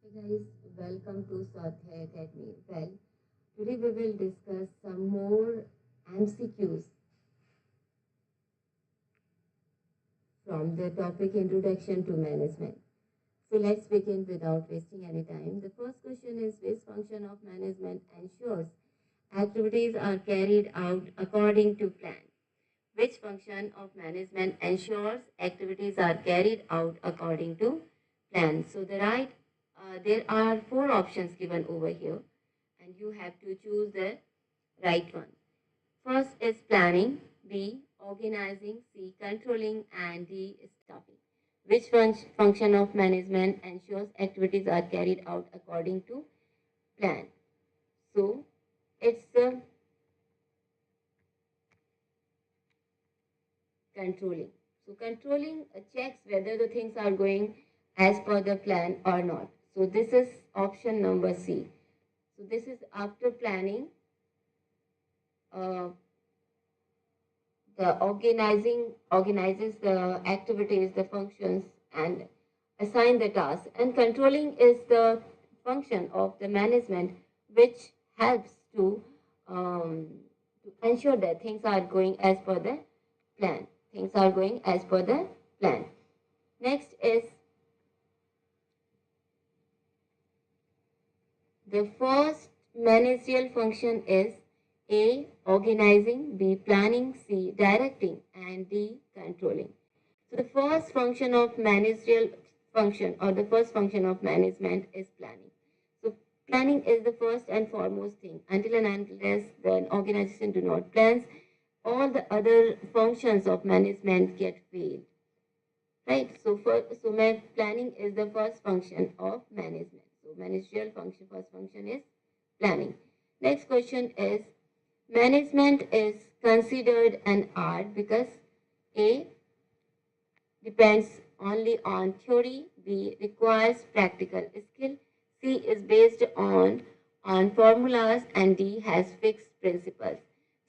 Hey guys, welcome to Swadhyay Academy. Well, today we will discuss some more MCQs from the topic Introduction to Management. So let's begin without wasting any time. The first question is, which function of management ensures activities are carried out according to plan? Which function of management ensures activities are carried out according to plan? So there are four options given over here, and you have to choose the right one. First is planning, B organizing, C controlling, and D staffing. Which function of management ensures activities are carried out according to plan? So it's controlling. So controlling checks whether the things are going as per the plan or not. So this is option number C. So this is after planning, uh, the organizes the activities, the functions, and assign the tasks. And controlling is the function of the management which helps to ensure that things are going as per the plan. Things are going as per the plan. Next is the first managerial function is A. Organizing, B. Planning, C. Directing, and D. Controlling. So the first function of managerial function or the first function of management is planning. So planning is the first and foremost thing. Until and unless the organization do not plans, all the other functions of management get failed. Right? So planning is the first function of management. So managerial function, first function is planning. Next question is, management is considered an art because A. depends only on theory, B. requires practical skill, C. is based on formulas, and D. has fixed principles.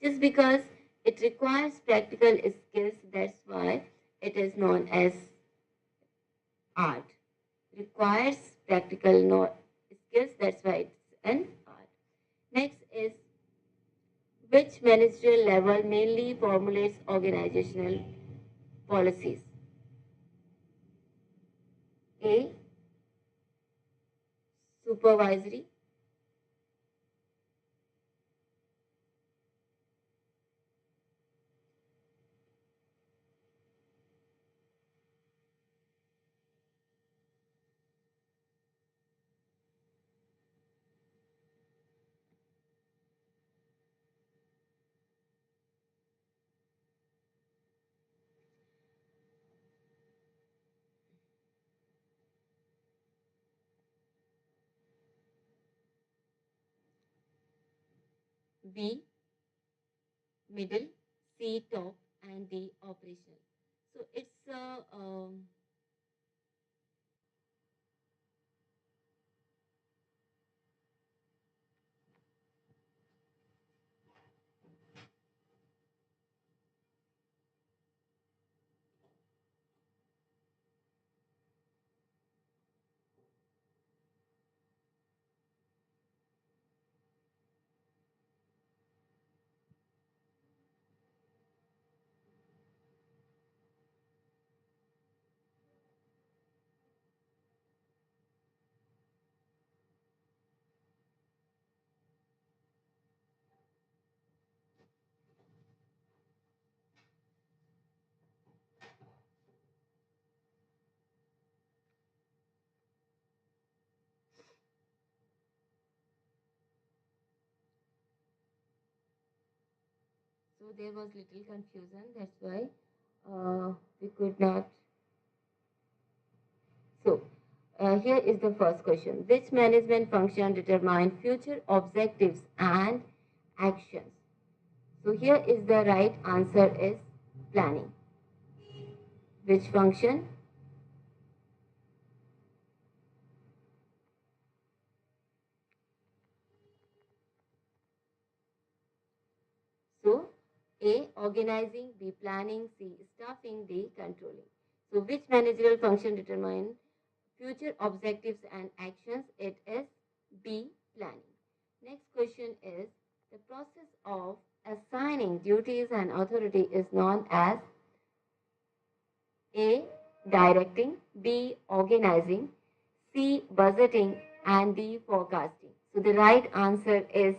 Just because it requires practical skills, that's why it is known as art. Requires practical skills, that's why it's an art. Next is, which managerial level mainly formulates organizational policies? A. Supervisory, B. middle, C. top, and D. operational. So it's so there was little confusion. That's why we could not. So here is the first question: which management function determine future objectives and actions? So here is the right answer is planning. Which function? So A. organizing, B. planning, C. staffing, D. controlling. So which managerial function determine future objectives and actions, it is B, planning. Next question is, the process of assigning duties and authority is known as A, directing, B, organizing, C, budgeting, and D, forecasting. So the right answer is,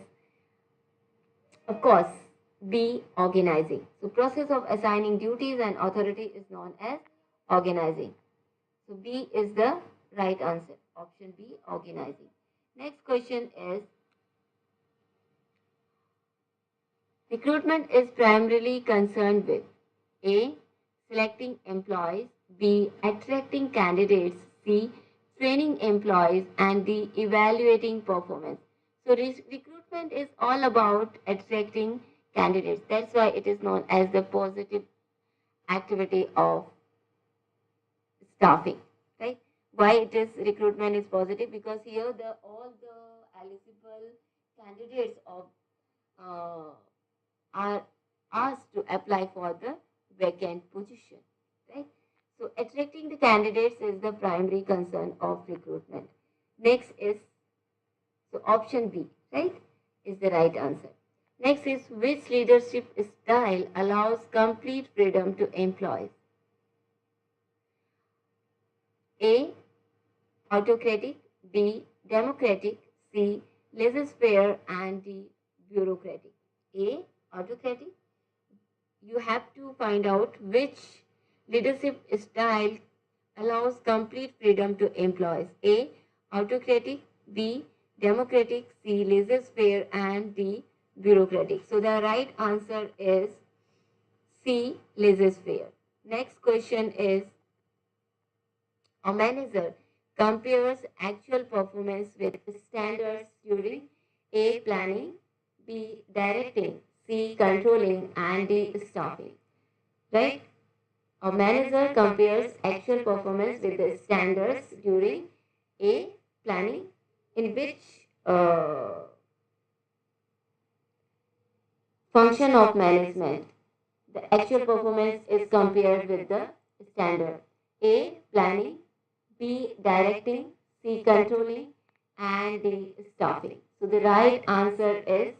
of course, B, organizing. So process of assigning duties and authority is known as organizing. So B is the right answer. Option B, organizing. Next question is, recruitment is primarily concerned with A, selecting employees, B, attracting candidates, C, training employees, and D, evaluating performance. So recruitment is all about attracting candidates. That's why it is known as the positive activity of staffing, right? Why it is recruitment is positive? Because here all the eligible candidates are asked to apply for the vacant position, right? So attracting the candidates is the primary concern of recruitment. Next is, so option B, right, is the right answer. Next is, which leadership style allows complete freedom to employees? A, autocratic, B, democratic, C, laissez-faire, and D, bureaucratic. A, autocratic. You have to find out which leadership style allows complete freedom to employees. A, autocratic, B, democratic, C, laissez-faire, and D, bureaucratic. So the right answer is C, laissez-faire. Next question is, a manager compares actual performance with standards during A, planning, B, directing, C, controlling, and D, staffing. Right? A manager compares actual performance with the standards during A, planning, in which function of management the actual performance is compared with the standard. A, planning, B, directing, C, controlling, and D, staffing. So the right answer is,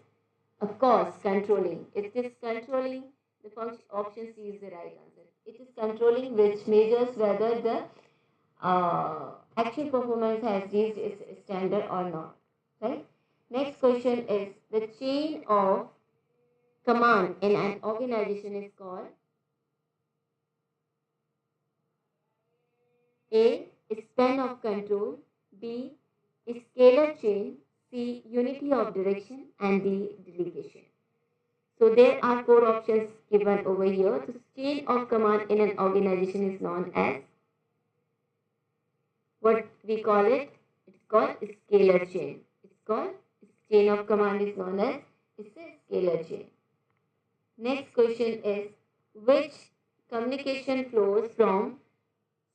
of course, controlling. It is controlling. The function option C is the right answer. It is controlling, which measures whether the actual performance has reached its standard or not. Right? Next question is, the chain of command in an organization is called A, span of control, B, scalar chain, C, unity of direction, and D, delegation. So there are four options given over here. The chain of command in an organization is known as, what we call it? It's called scalar chain. It's called chain of command is known as, it's a scalar chain. Next question is, which communication flows from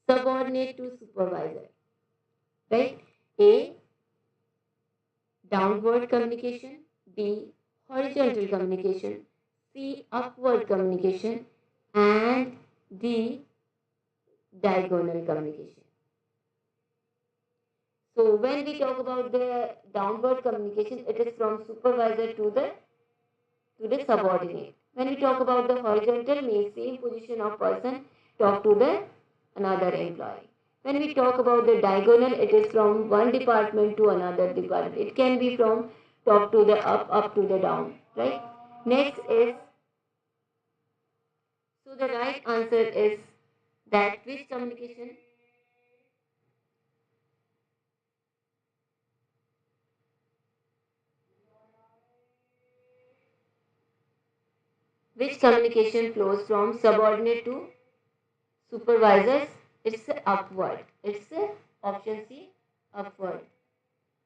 subordinate to supervisor? Right? A, downward communication, B, horizontal communication, C, upward communication, and D, diagonal communication. So when we talk about the downward communication, it is from supervisor to the subordinate. When we talk about the horizontal, means same position of person talk to the another employee. When we talk about the diagonal, it is from one department to another department. It can be from top to the up to the down, right? Next is, so the right answer is that which communication? Which communication flows from subordinate to supervisors? It's upward. It's option C, upward.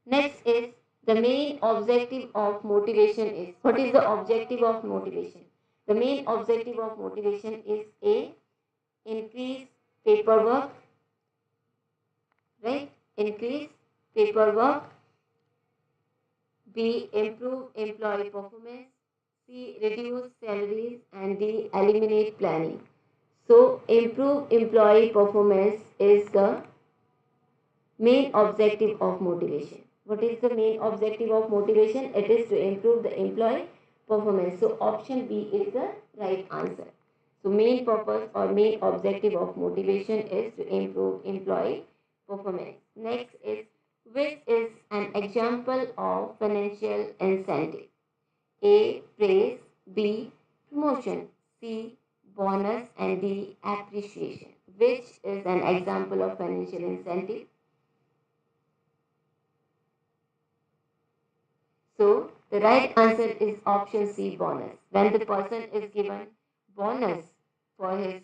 Next is, the main objective of motivation is. What is the objective of motivation? The main objective of motivation is A, increase paperwork, right? Increase paperwork. B, improve employee performance. C, reduce salaries, and D, eliminate planning. So improve employee performance is the Main objective of motivation. What is the main objective of motivation? It is to improve the employee performance. So option B is the right answer. So main purpose or main objective of motivation is to improve employee performance. Next is, which is an example of financial incentive? A. Praise. B. Promotion. C. Bonus. And D. Appreciation. Which is an example of financial incentive? So the right answer is option C, bonus. When the person is given bonus for his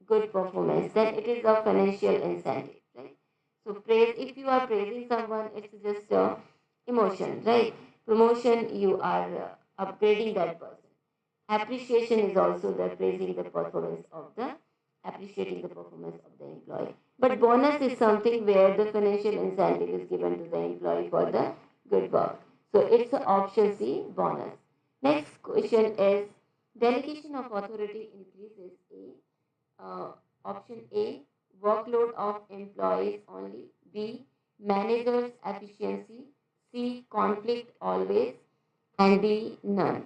good performance, then it is a financial incentive, right? So praise, if you are praising someone, it's just a emotion, right? Promotion, you are upgrading that person. Appreciation is also the praising the performance of the, appreciating the performance of the employee. But bonus is something where the financial incentive is given to the employee for the good work. So it's option C, bonus. Next question is, delegation of authority increases. Option A, workload of employees only. B, managers efficiency. C, conflict always. And D, none.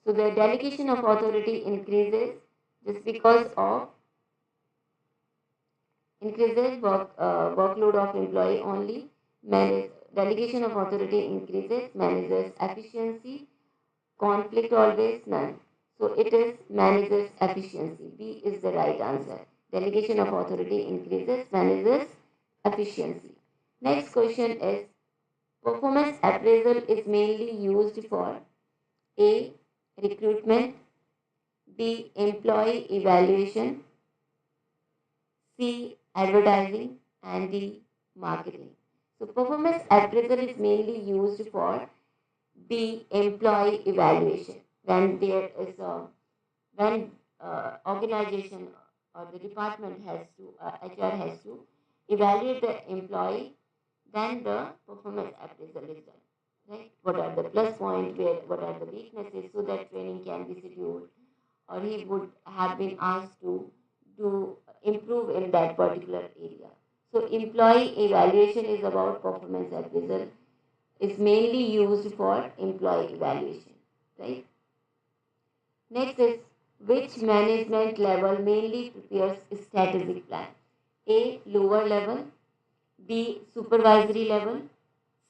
So the delegation of authority increases just because of workload of employee only. Delegation of authority increases managers efficiency. Conflict always, none. So it is managers efficiency. B is the right answer. Delegation of authority increases managers efficiency. Next question is, performance appraisal is mainly used for A, recruitment. B, employee evaluation. C, advertising. And D, marketing. So performance appraisal is mainly used for B, employee evaluation. When there is when organization or the department has to, HR has to evaluate the employee, then the performance appraisal is done. Right? What are the plus points? What are the weaknesses? So that training can be scheduled, or he would have been asked to do improve in that particular area. So employee evaluation is about performance appraisal. Is mainly used for employee evaluation, right? Next is, which management level mainly prepares strategic plan? A, lower level. B, supervisory level.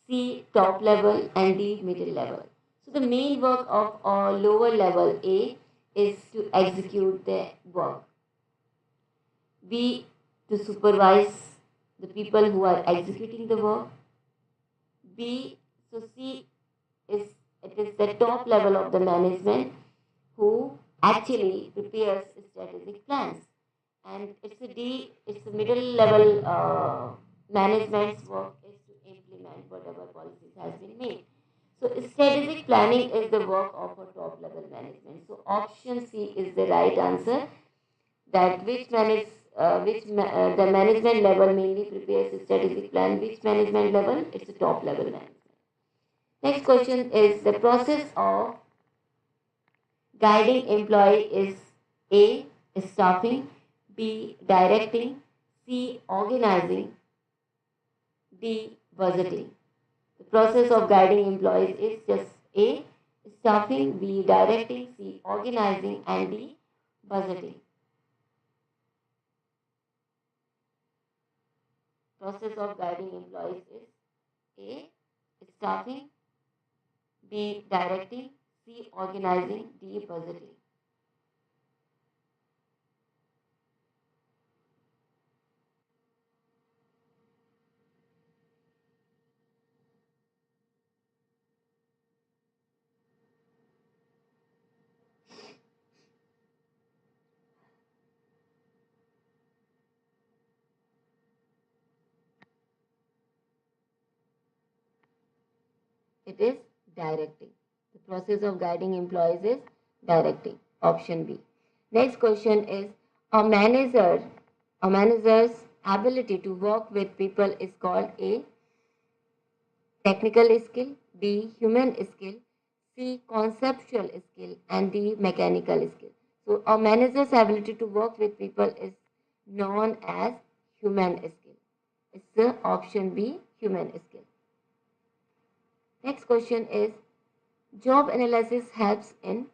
C, top level. And D, middle level. So the main work of lower level A is to execute the work. B, to supervise the people who are executing the work. B, so C is, it is the top level of the management who actually prepares strategic plans. And it's a D, it's the middle level management's work is to implement whatever policies has been made. So strategic planning is the work of a top level management. So option C is the right answer. That the management level mainly prepares a strategic plan. Which management level? It's the top level management. Next question is, the process of guiding employee is A, staffing. B, directing. C, organizing. D, budgeting. The process of guiding employees is just A, staffing. B, directing. C, organizing. And D, budgeting. Process of guiding employees is A, staffing. B, directing. C, organizing. D, budgeting. It is directing. The process of guiding employees is directing. Option B. Next question is, a manager's ability to work with people is called A, technical skill. B, human skill. C, conceptual skill. And D, mechanical skill. So a manager's ability to work with people is known as human skill. It's the option B, human skill. Next question is, job analysis helps in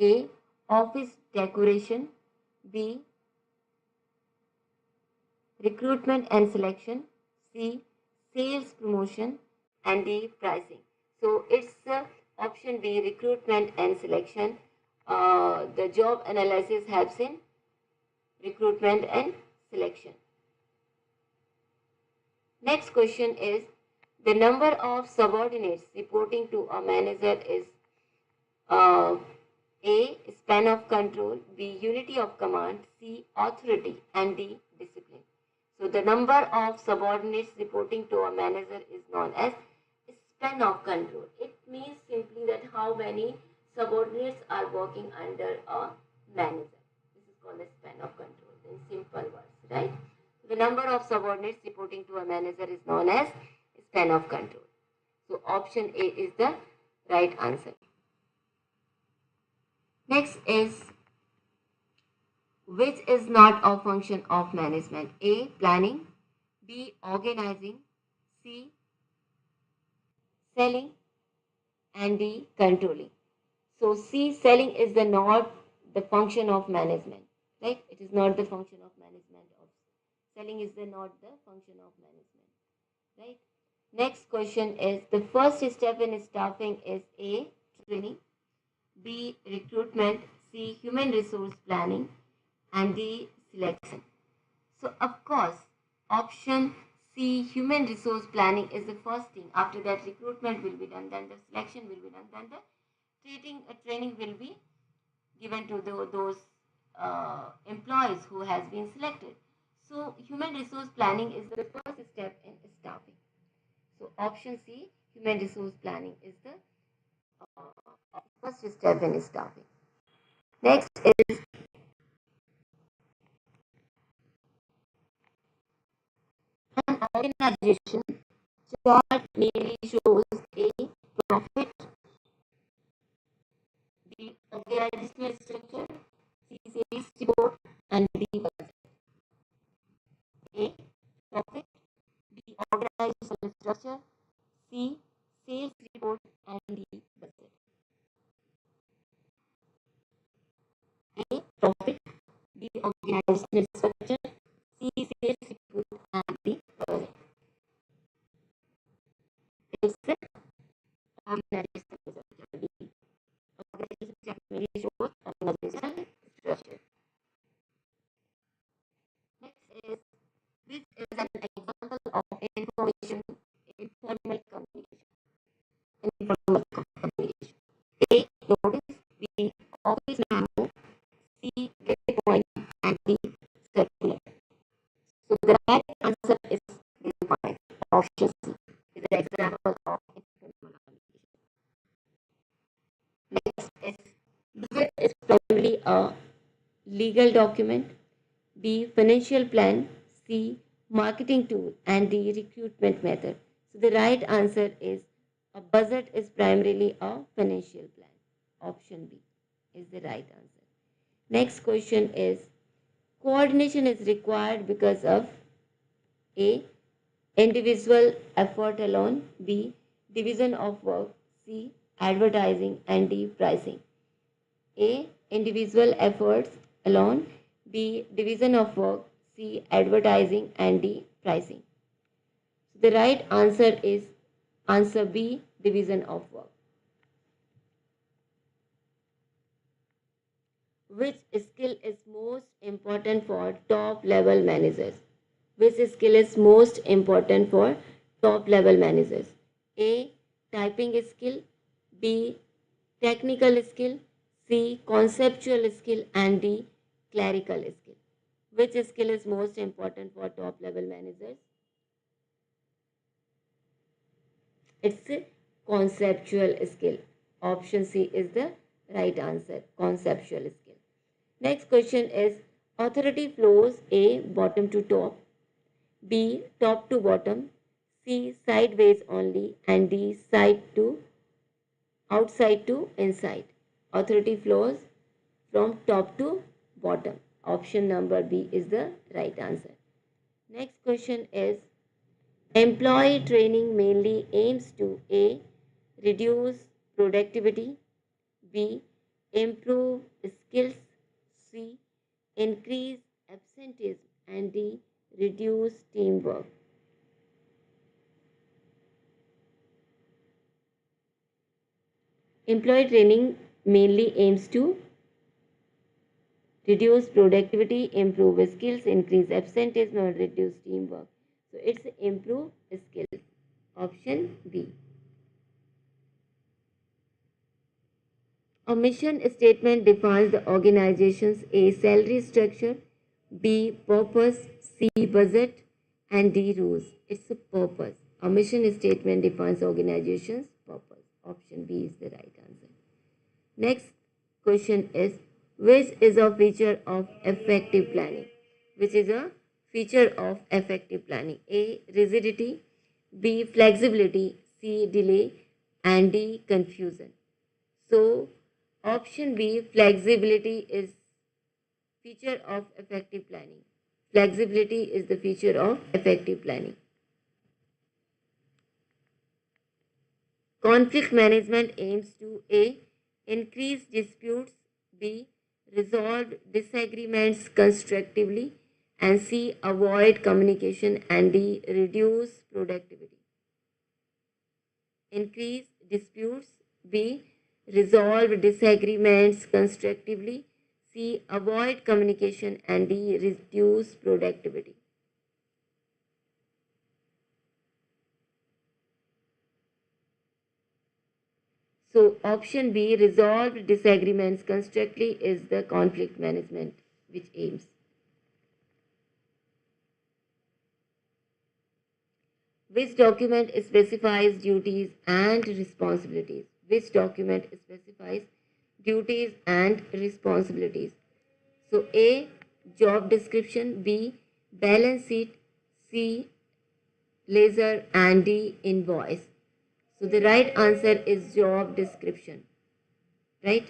A. Office decoration, B. Recruitment and selection, C. Sales promotion, and D. Pricing. So it's option B, recruitment and selection. The job analysis helps in recruitment and selection. Next question is, the number of subordinates reporting to a manager is A. Span of control, B. Unity of command, C. Authority, and D. Discipline. So the number of subordinates reporting to a manager is known as span of control. It means simply that how many subordinates are working under a manager. This is called a span of control in simple words, right? The number of subordinates reporting to a manager is known as span of control. So option A is the right answer. Next is, which is not a function of management? A. Planning, B. Organizing, C. Selling, and D. Controlling. So C, selling is not the function of management, right? It is not the function of management. Selling is not the function of management, right? Next question is, the first step in staffing is A. Training, B. Recruitment, C. Human resource planning, and D. Selection. So of course, option C, human resource planning, is the first thing. After that, recruitment will be done, then the selection will be done, then the training will be given to those employees who has been selected. So human resource planning is the first step in staffing. So option C, human resource planning, is the first step in staffing. Next is, an organization chart mainly shows A. Profit, B. Organizational structure, C. Sales report, and D. Budget. A. Profit, B. Organizational structure, C. Sales report, and D. Budget. A. Profit, B. Organizational structure, C. Sales report, and D. Budget. It's the organizational structure. B. Organizational structure mainly shows organizational structure. Next is, this is an example of informal communication. Informal communication. A. Notice, B. Office memo, C. Get point, and D. Circular. So the right answer is this point. Option C is an example of informal communication. Next is, budget is primarily a legal document, B. Financial plan, C. Marketing tool, and D. Recruitment method. So the right answer is, a budget is primarily a financial plan. Option B is the right answer. Next question is, coordination is required because of A. Individual effort alone, B. Division of work, C. Advertising, and D. Pricing. A. Individual efforts alone, B. Division of work, C. Advertising, and D. Pricing. The right answer is answer B. Division of work. Which skill is most important for top level managers? Which skill is most important for top level managers? A. Typing skill, B. Technical skill, C. Conceptual skill, and D. Clerical skill. Which skill is most important for top level managers? It's a conceptual skill. Option C is the right answer. Conceptual skill. Next question is, authority flows A. Bottom to top, B. Top to bottom, C. Sideways only, and D. Side to outside to inside. Authority flows from top to bottom. Option number B is the right answer. Next question is, employee training mainly aims to A. Reduce productivity, B. Improve skills, C. Increase absenteeism, and D. Reduce teamwork. Employee training mainly aims to reduce productivity, improve skills, increase absenteeism, or reduce teamwork. So it's improve skills. Option B. A mission statement defines the organization's A. Salary structure, B. Purpose, C. Budget, and D. Rules. It's a purpose. A mission statement defines the organization's purpose. Option B is the right answer. Next question is, which is a feature of effective planning? Which is a feature of effective planning? A. Rigidity, B. Flexibility, C. Delay, and D. Confusion. So, option B, flexibility, is feature of effective planning. Flexibility is the feature of effective planning. Conflict management aims to A. Increase disputes, B. Resolve disagreements constructively, and C. Avoid communication, and D. Reduce productivity. Increase disputes, B. Resolve disagreements constructively, C. Avoid communication, and D. Reduce productivity. So option B, resolve disagreements constructively, is the conflict management which aims. Which document specifies duties and responsibilities? Which document specifies duties and responsibilities? So A, job description, B, balance sheet, C, ledger, and D, invoice. So the right answer is job description, right?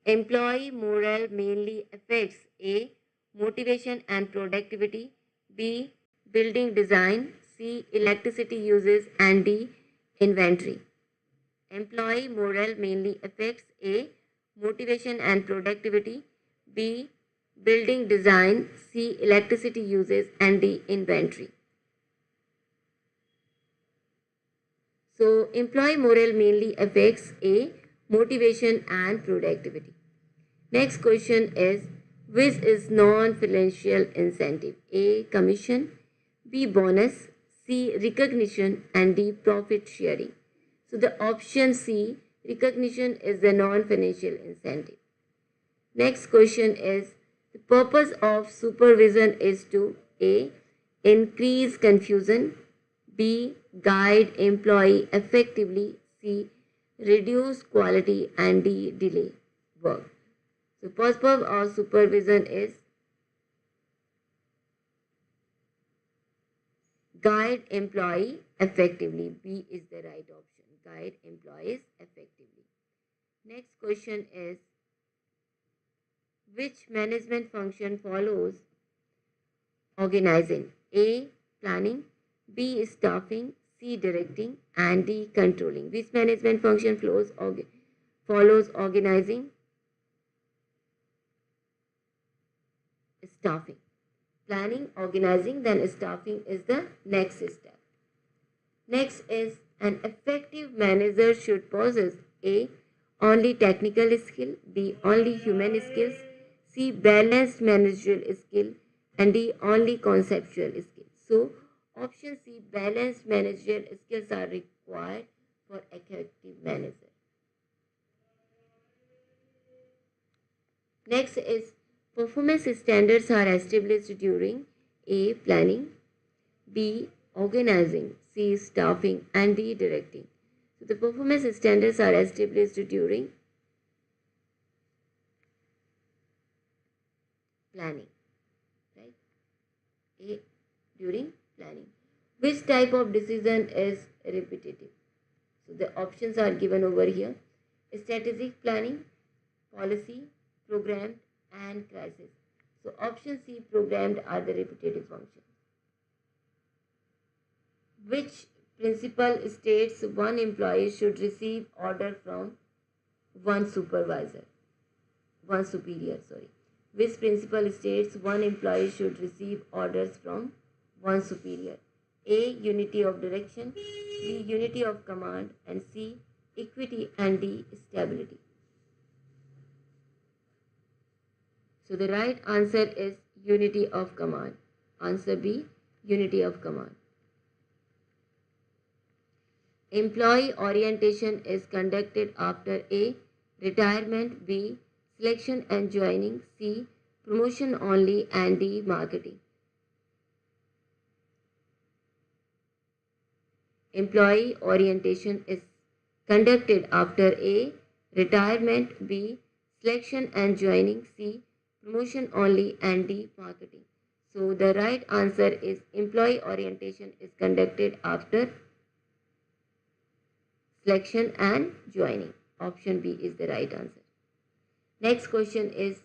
Employee morale mainly affects A. Motivation and productivity, B. Building design, C. Electricity uses, and D. Inventory. Employee morale mainly affects A. Motivation and productivity, B. Building design, C. Electricity uses, and D. Inventory. So, employee morale mainly affects A. Motivation and productivity. Next question is, which is non-financial incentive? A. Commission, B. Bonus, C. Recognition, and D. Profit sharing. So, the option C, recognition, is the non-financial incentive. Next question is, the purpose of supervision is to A. Increase confusion, B. Guide employee effectively, C. Reduce quality, and D. Delay work. So, purpose of supervision is guide employee effectively. B is the right option. Guide employees effectively. Next question is, which management function follows organizing? A. Planning, B. Staffing, C. Directing, and D. Controlling. Which management function follows organizing? Staffing. Planning, organizing, then staffing is the next step. Next is, an effective manager should possess A. Only technical skill, B. Only human skills, C. Balanced managerial skill, and D. Only conceptual skill. So, option C, balanced managerial skills are required for effective manager. Next is, performance standards are established during A. Planning, B. Organizing, C. Staffing, and D. Directing. So the performance standards are established during planning, right? A. During planning. Which type of decision is repetitive? So the options are given over here. Strategic planning, policy, program, and crisis. So option C, programmed are the repetitive functions. Which principle states one employee should receive order from one superior? Which principle states one employee should receive orders from one superior? A, unity of direction, B, unity of command, and C, equity, and D, stability. So the right answer is unity of command. Answer B, unity of command. Employee orientation is conducted after A, retirement, B, selection and joining, C, promotion only, and D, marketing. Employee orientation is conducted after A, retirement, B, selection and joining, C, promotion only, and D, marketing. So the right answer is employee orientation is conducted after selection and joining. Option B is the right answer. Next question is,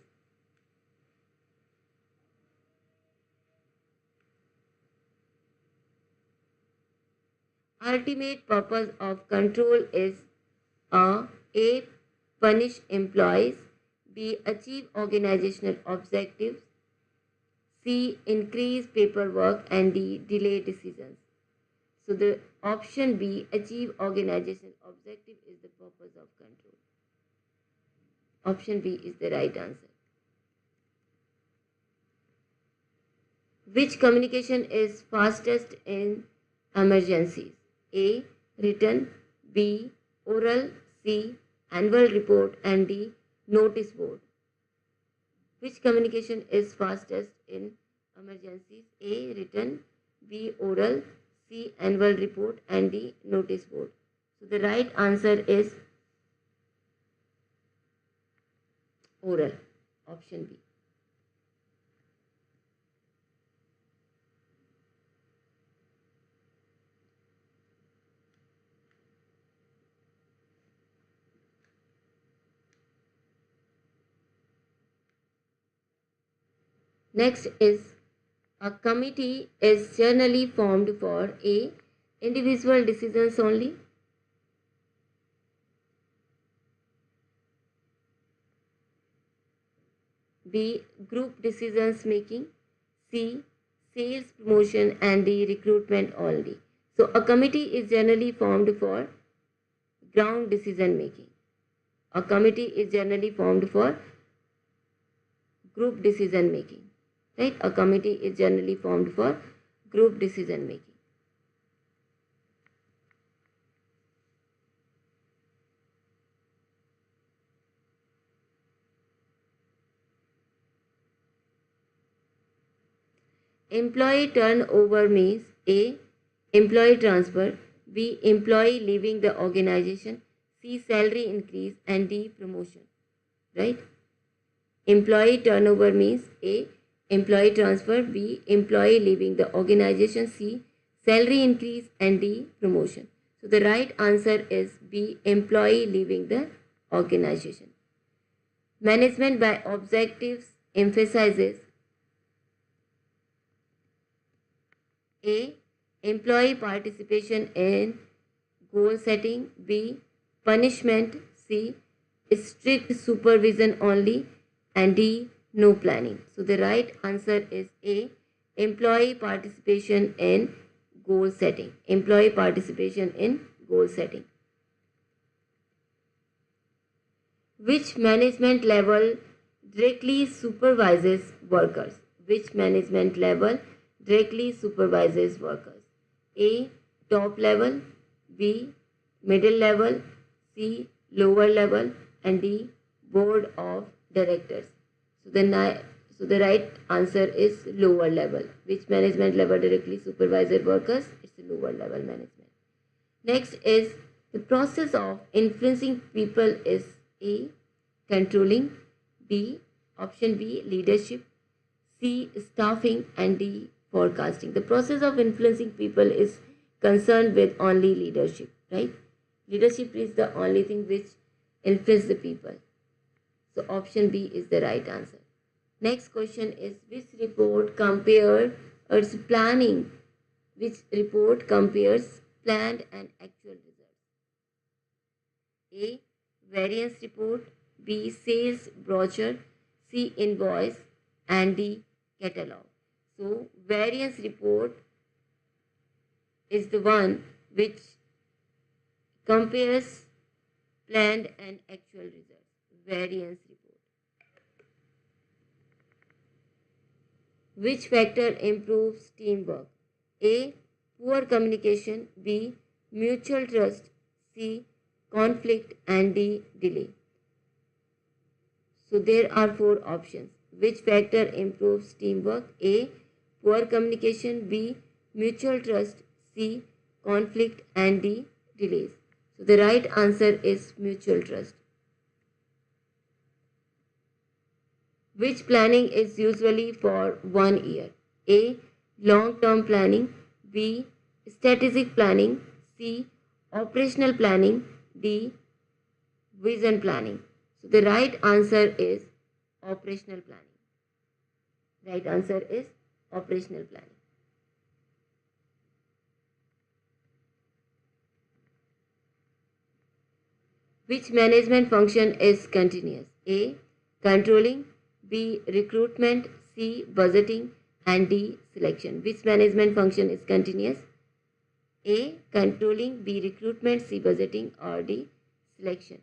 ultimate purpose of control is A, punish employees, B, achieve organizational objectives, C, increase paperwork, and D, delay decisions. So the option B, achieve organizational objective, is the purpose of control. Option B is the right answer. Which communication is fastest in emergencies? A, written, B, oral, C, annual report, and D, notice board. Which communication is fastest in emergencies? A, written, B, oral, C, annual report, and D, notice board. So the right answer is oral. Option B. Next is, a committee is generally formed for A, individual decisions only, B, group decisions making, C, sales promotion, and D, recruitment only. So a committee is generally formed for ground decision making. A committee is generally formed for group decision making. Right? A committee is generally formed for group decision making. Employee turnover means A, employee transfer, B, employee leaving the organization, C, salary increase, and D, promotion. Right? Employee turnover means A, employee transfer, B, employee leaving the organization, C, salary increase, and D, promotion. So the right answer is B, employee leaving the organization. Management by objectives emphasizes A, employee participation in goal setting, B, punishment, C, strict supervision only, and D, no planning. So the right answer is A, employee participation in goal setting. Employee participation in goal setting. Which management level directly supervises workers? Which management level directly supervises workers? A, top level, B, middle level, C, lower level, and D, board of directors. So the right answer is lower level. Which management level directly supervises workers? It's the lower level management. Next is, the process of influencing people is A, controlling, B, option B, leadership, C, staffing, and D, forecasting. The process of influencing people is concerned with only leadership, right? Leadership is the only thing which influences the people. So option B is the right answer. Next question is which report compares planning? Which report compares planned and actual results? A. Variance report, B. Sales brochure, C. Invoice, and D. Catalog. So variance report is the one which compares planned and actual results. Variance report. Which factor improves teamwork? A. Poor communication, B. Mutual trust, C. Conflict, and D. Delay. So there are four options. Which factor improves teamwork? A. Poor communication, B. Mutual trust, C. Conflict, and D. Delays. So the right answer is mutual trust. Which planning is usually for 1 year? A. Long-term planning, B. Strategic planning, C. Operational planning, D. Vision planning. So the right answer is operational planning. Right answer is operational planning. Which management function is continuous? A. Controlling, B. Recruitment, C. Budgeting, and D. Selection. Which management function is continuous? A. Controlling, B. Recruitment, C. Budgeting, or D. Selection.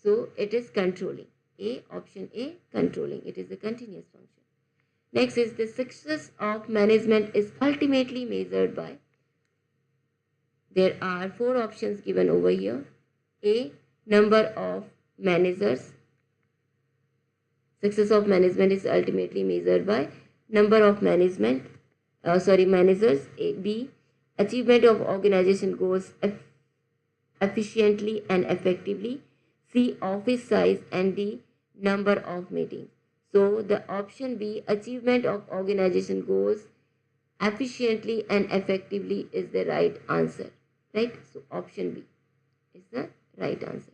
So it is controlling. A. Option A. Controlling. It is a continuous function. Next is the success of management is ultimately measured by. There are four options given over here. A. Number of managers. Success of management is ultimately measured by number of managers. A. B. Achievement of organization goals efficiently and effectively. C. Office size, and D. Number of meetings. So the option B, achievement of organization goals efficiently and effectively, is the right answer. Right? So option B is the right answer.